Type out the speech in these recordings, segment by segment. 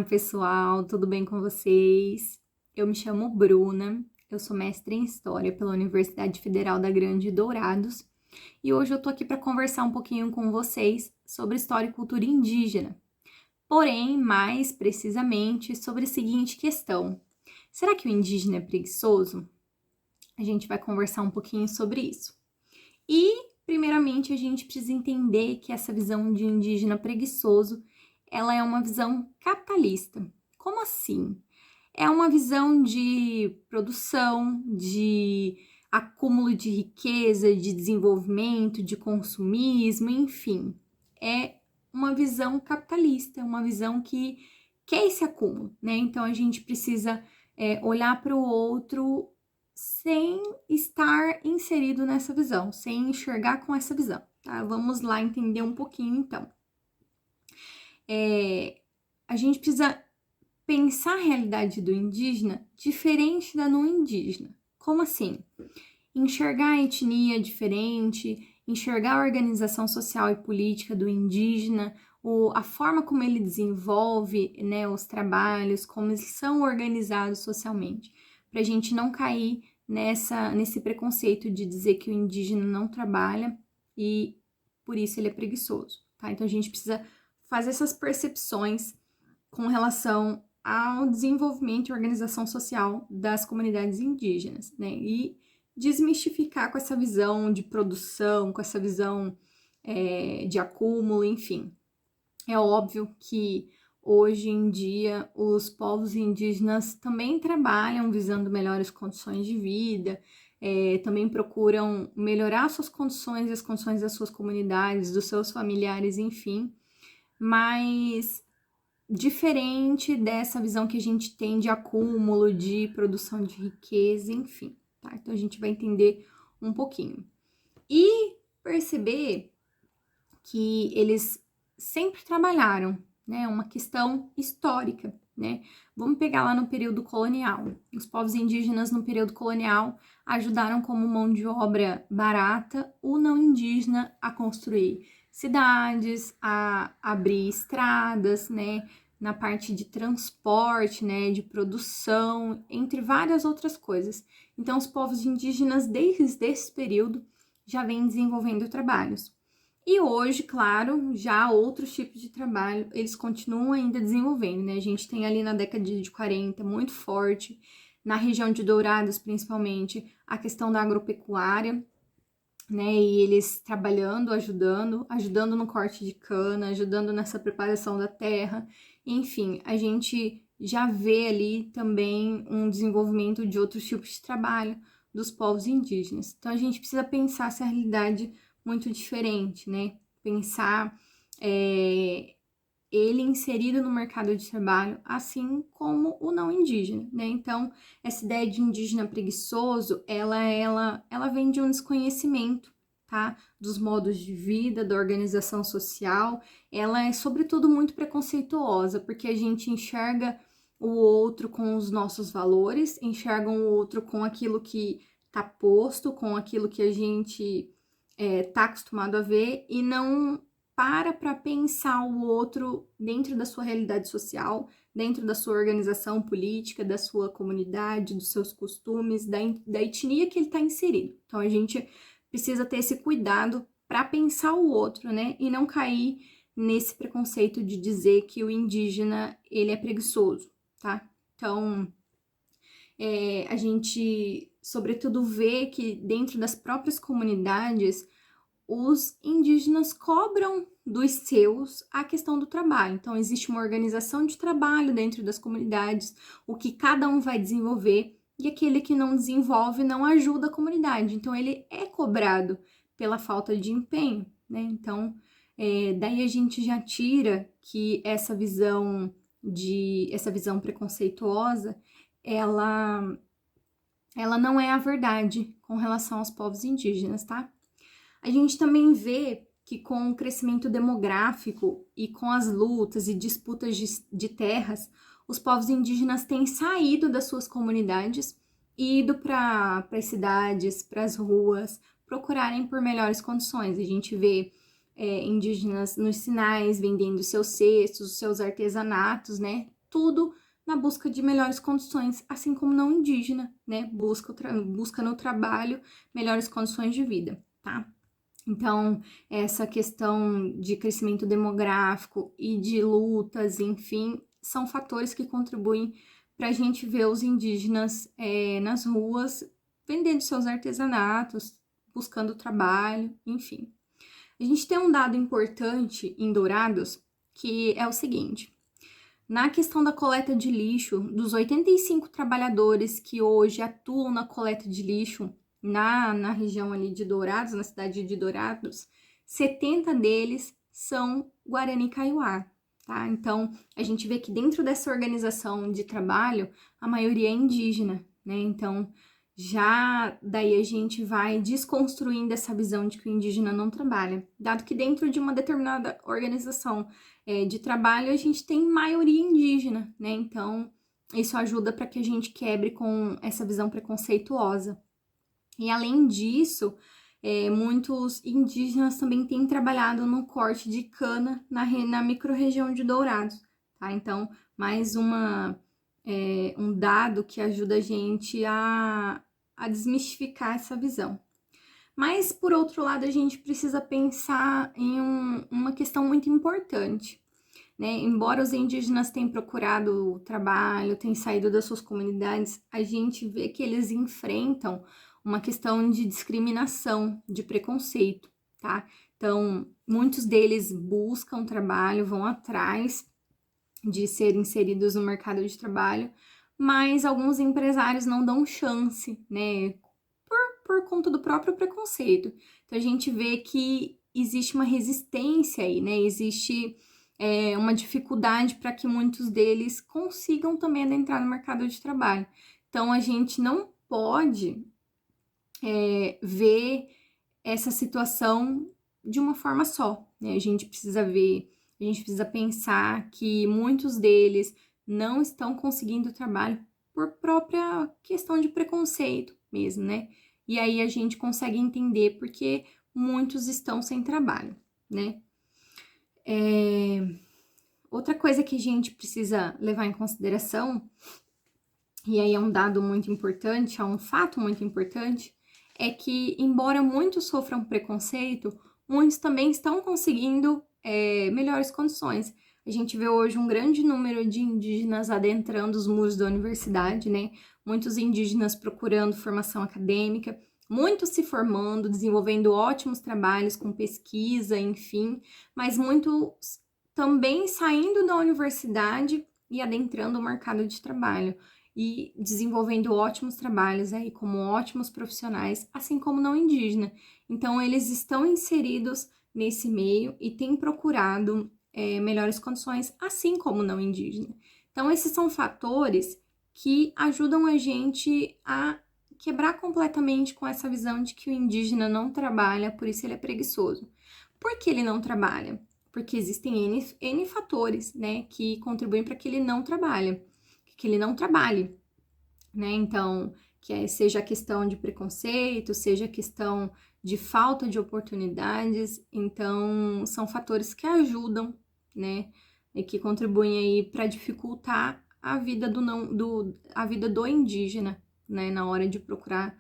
pessoal, tudo bem com vocês? Eu me chamo Bruna, eu sou mestre em História pela Universidade Federal da Grande Dourados e hoje eu tô aqui para conversar um pouquinho com vocês sobre história e cultura indígena. Porém, mais precisamente sobre a seguinte questão: será que o indígena é preguiçoso? A gente vai conversar um pouquinho sobre isso. E, primeiramente, a gente precisa entender que essa visão de indígena preguiçoso, ela é uma visão capitalista. Como assim? É uma visão de produção, de acúmulo de riqueza, de desenvolvimento, de consumismo, enfim. É uma visão capitalista, uma visão que quer esse acúmulo, né? Então a gente precisa olhar para o outro sem estar inserido nessa visão, sem enxergar com essa visão, tá? Vamos lá entender um pouquinho então. A gente precisa pensar a realidade do indígena diferente da não indígena. Como assim? Enxergar a etnia diferente, enxergar a organização social e política do indígena, a forma como ele desenvolve, né, os trabalhos, como eles são organizados socialmente, para a gente não cair nesse preconceito de dizer que o indígena não trabalha e por isso ele é preguiçoso, tá? Então a gente precisa fazer essas percepções com relação ao desenvolvimento e organização social das comunidades indígenas, né? E desmistificar com essa visão de produção, com essa visão de acúmulo, enfim. É óbvio que hoje em dia os povos indígenas também trabalham visando melhores condições de vida, também procuram melhorar suas condições e as condições das suas comunidades, dos seus familiares, enfim, mas diferente dessa visão que a gente tem de acúmulo, de produção de riqueza, enfim, tá? Então a gente vai entender um pouquinho. E perceber que eles sempre trabalharam, né? Uma questão histórica, né? Vamos pegar lá no período colonial. Os povos indígenas no período colonial ajudaram como mão de obra barata o não indígena a construir cidades, a abrir estradas, né? Na parte de transporte, né? De produção, entre várias outras coisas. Então, os povos indígenas, desde esse período, já vêm desenvolvendo trabalhos. E hoje, claro, já outros tipos de trabalho, eles continuam ainda desenvolvendo, né? A gente tem ali na década de 40, muito forte, na região de Dourados, principalmente, a questão da agropecuária, né? E eles trabalhando, ajudando no corte de cana, ajudando nessa preparação da terra. Enfim, a gente já vê ali também um desenvolvimento de outros tipos de trabalho dos povos indígenas. Então, a gente precisa pensar essa realidade muito diferente, né? Pensar ele inserido no mercado de trabalho, assim como o não indígena, né? Então, essa ideia de indígena preguiçoso, ela vem de um desconhecimento, tá? Dos modos de vida, da organização social. Ela é, sobretudo, muito preconceituosa, porque a gente enxerga o outro com os nossos valores, enxerga o outro com aquilo que tá posto, com aquilo que a gente tá acostumado a ver e não para pensar o outro dentro da sua realidade social, dentro da sua organização política, da sua comunidade, dos seus costumes, da etnia que ele está inserido. Então a gente precisa ter esse cuidado para pensar o outro, né? E não cair nesse preconceito de dizer que o indígena ele é preguiçoso, tá? Então a gente, sobretudo, vê que dentro das próprias comunidades os indígenas cobram dos seus a questão do trabalho. Então, existe uma organização de trabalho dentro das comunidades, o que cada um vai desenvolver, e aquele que não desenvolve não ajuda a comunidade. Então, ele é cobrado pela falta de empenho, né? Então, daí a gente já tira que essa visão preconceituosa, ela não é a verdade com relação aos povos indígenas, tá? A gente também vê que com o crescimento demográfico e com as lutas e disputas de terras, os povos indígenas têm saído das suas comunidades e ido para as cidades, para as ruas, procurarem por melhores condições. A gente vê indígenas nos sinais vendendo seus cestos, seus artesanatos, né? tudo na busca de melhores condições, assim como não indígena, né? Busca no trabalho melhores condições de vida, tá? Então, essa questão de crescimento demográfico e de lutas, enfim, são fatores que contribuem para a gente ver os indígenas nas ruas, vendendo seus artesanatos, buscando trabalho, enfim. A gente tem um dado importante em Dourados, que é o seguinte: na questão da coleta de lixo, dos 85 trabalhadores que hoje atuam na coleta de lixo na região ali de Dourados, na cidade de Dourados, 70 deles são Guarani Kaiowá, tá? Então, a gente vê que dentro dessa organização de trabalho, a maioria é indígena, né? Então, já daí a gente vai desconstruindo essa visão de que o indígena não trabalha, dado que dentro de uma determinada organização de trabalho a gente tem maioria indígena, né? Então, isso ajuda para que a gente quebre com essa visão preconceituosa. E além disso, muitos indígenas também têm trabalhado no corte de cana na microrregião de Dourados, tá? Então, mais um dado que ajuda a gente a desmistificar essa visão. Mas, por outro lado, a gente precisa pensar em uma questão muito importante, né? Embora os indígenas tenham procurado trabalho, tenham saído das suas comunidades, a gente vê que eles enfrentam uma questão de discriminação, de preconceito, tá? Então, muitos deles buscam trabalho, vão atrás de ser inseridos no mercado de trabalho, mas alguns empresários não dão chance, né? Por conta do próprio preconceito. Então, a gente vê que existe uma resistência aí, né? Existe uma dificuldade para que muitos deles consigam também adentrar no mercado de trabalho. Então, a gente não pode ver essa situação de uma forma só, né? A gente precisa pensar que muitos deles não estão conseguindo trabalho por própria questão de preconceito mesmo, né? E aí a gente consegue entender porque muitos estão sem trabalho, né? Outra coisa que a gente precisa levar em consideração, e aí é um dado muito importante, é um fato muito importante, é que, embora muitos sofram preconceito, muitos também estão conseguindo melhores condições. A gente vê hoje um grande número de indígenas adentrando os muros da universidade, né? Muitos indígenas procurando formação acadêmica, muitos se formando, desenvolvendo ótimos trabalhos com pesquisa, enfim, mas muitos também saindo da universidade e adentrando o mercado de trabalho e desenvolvendo ótimos trabalhos aí como ótimos profissionais, assim como não indígena. Então, eles estão inseridos nesse meio e têm procurado melhores condições, assim como não indígena. Então, esses são fatores que ajudam a gente a quebrar completamente com essa visão de que o indígena não trabalha, por isso ele é preguiçoso. Por que ele não trabalha? Porque existem N fatores, né, que contribuem para que ele não trabalhe, né? Então, seja a questão de preconceito, seja a questão de falta de oportunidades, então são fatores que ajudam, né, e que contribuem aí para dificultar a vida a vida do indígena, né, na hora de procurar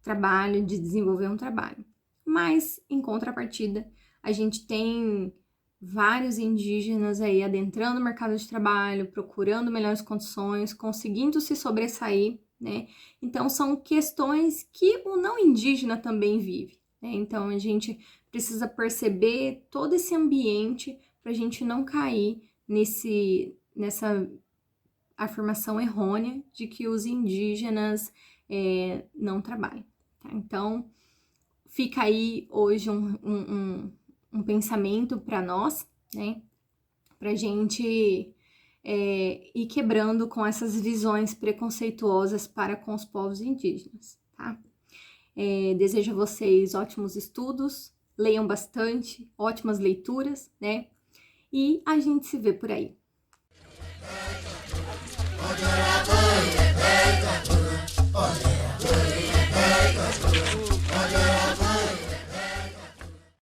trabalho, de desenvolver um trabalho. Mas, em contrapartida, a gente tem vários indígenas aí adentrando o mercado de trabalho, procurando melhores condições, conseguindo se sobressair, né? Então, são questões que o não indígena também vive, né? Então, a gente precisa perceber todo esse ambiente para a gente não cair nessa afirmação errônea de que os indígenas não trabalham, tá? Então, fica aí hoje um pensamento para nós, né? Pra gente ir quebrando com essas visões preconceituosas para com os povos indígenas, tá? Desejo a vocês ótimos estudos, leiam bastante, ótimas leituras, né? E a gente se vê por aí. Olha